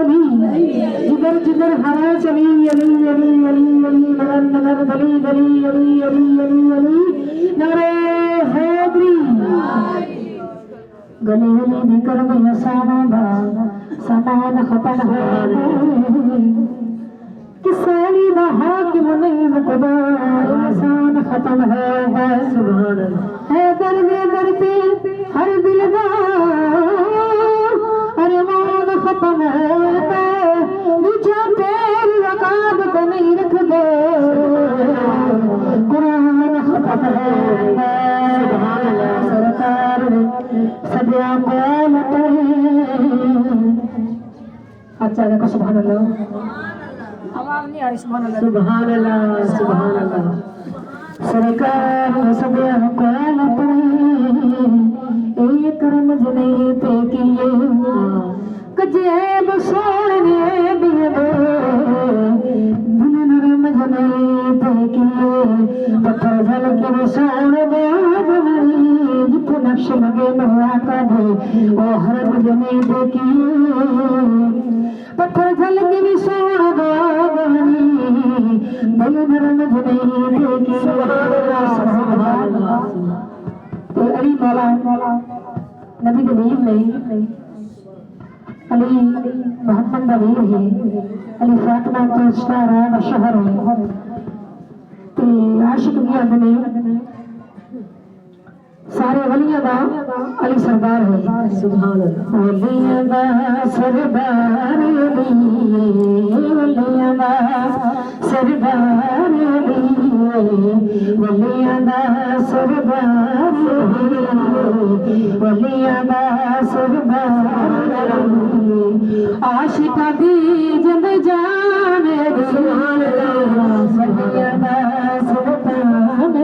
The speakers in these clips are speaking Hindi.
जिधर जिधर हवा चली अली अली अली अली नगर नगर गली गली अली अली अली अली नगरे हैदरी गली गली निकर गया सामान खत्म है किसानी दा हाकिम नहीं मुकदा इंसान खत्म है सुभान अल्लाह है दर पे हर दिल दा अरमान खत्म है मुझे पैर रकाब को नहीं रख दे कुरान खत्म है सुभान अल्लाह सरकार ने सदिया बोल अच्छा देखो सुभान अल्लाह आवाज नहीं आ रही सुभान अल्लाह सुभान अल्लाह सरकार सदिया बोल एक रमज नहीं पे किए कजेब सोने दिए दिन रमज नहीं पे किए पत्थर झल के सोन दे जिथे नक्श लगे मरा का दे ओ हर रमज नहीं पे किए पत्थर झल के सोन दे दिन रमज नहीं पे किए तो अली मौला नबी के वीर नहीं अली मोहम्मद का वीर है अली फातिमा तो स्टार है शहर है ते आशिक भी आंदे ने सारे वलियां दा अली सरदार है सुभान अल्लाह वलियां दा सरदार वलियां दा सरदार वलियां दा सरदार वलियां दा सरदार आशिका दी जिंद जान सुभान अल्लाह वलियां दा सरदार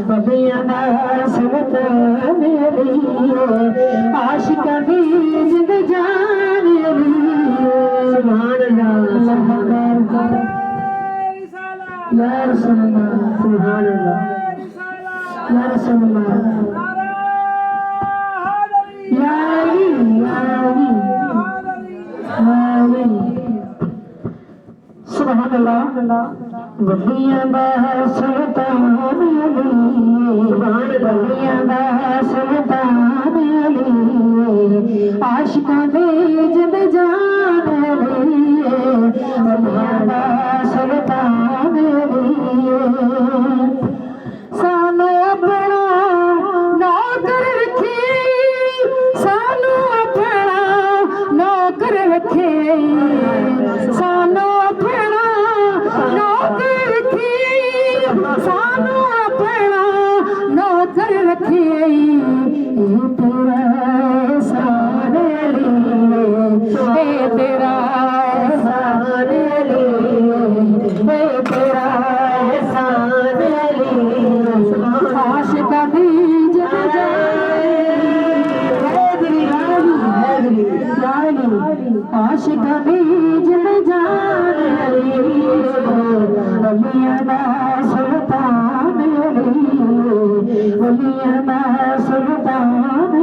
वलियां दा सरदार आशिका दी जिंद जान सुभान अल्लाह या रसूल अल्लाह सुभान अल्लाह या रसूल अल्लाह या अली सुभान अल्लाह वलियां दा सुल्तान अली सुभान वलियां दा सुल्तान अली आशिकां दे जिंद जान अली वलियां दा सुल्तान अली सानू अपना नौकर रखे सानू अपना नौकर रखे सानू अपना नौकर रखे सानू अपना नौकर रखे तेरा एहसान तेरा एहसान तेरा एहसान आशिका दी जिंद आशिका दी जिंद जान वलियां दा सुल्तान वलियां दा सुल्तान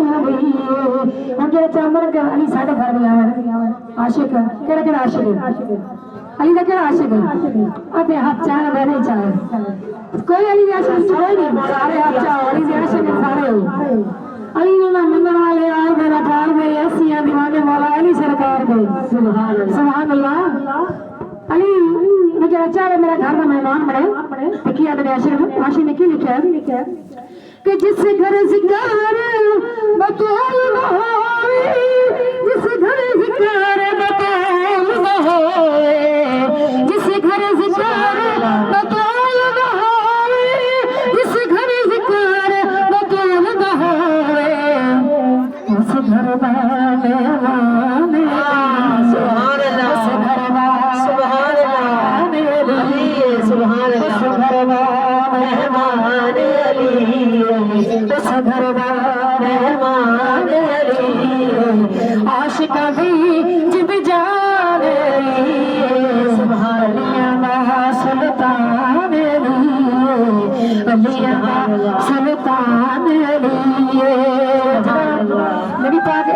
हम जो चामन का अली साढ़े घर में आशिक केड़ा केड़ा आशिक अली का केड़ा आशिक अबे हाथ चाह दे नहीं चाहे कोई अली के आशिक छोड़े नहीं सारे हाथ चाह अली के आशिक सारे अली ने मंगन वाले आए मेरा पाल में ऐसियां दीवाने मौला अली सरकार दे सुभान अल्लाह अली मुझे अच्छा है मेरा घर में मेहमान बड़े किया मेरे आशिक ने की लिखा है कि जिस घर जिकार बतौल न होए जिस घर जिकार बतौल न होए जिस घर जिकार बतौल न होए जिस घर जिकार बतौल न होए उस घर में सुभान अल्लाह सुभान अल्लाह सुभान अल्लाह मेहमान अली उस घर मेहमान अली आशिका दी जिंद जान सुभान अल्लाह सुल्तान अली सुल्तान अली नबी पाक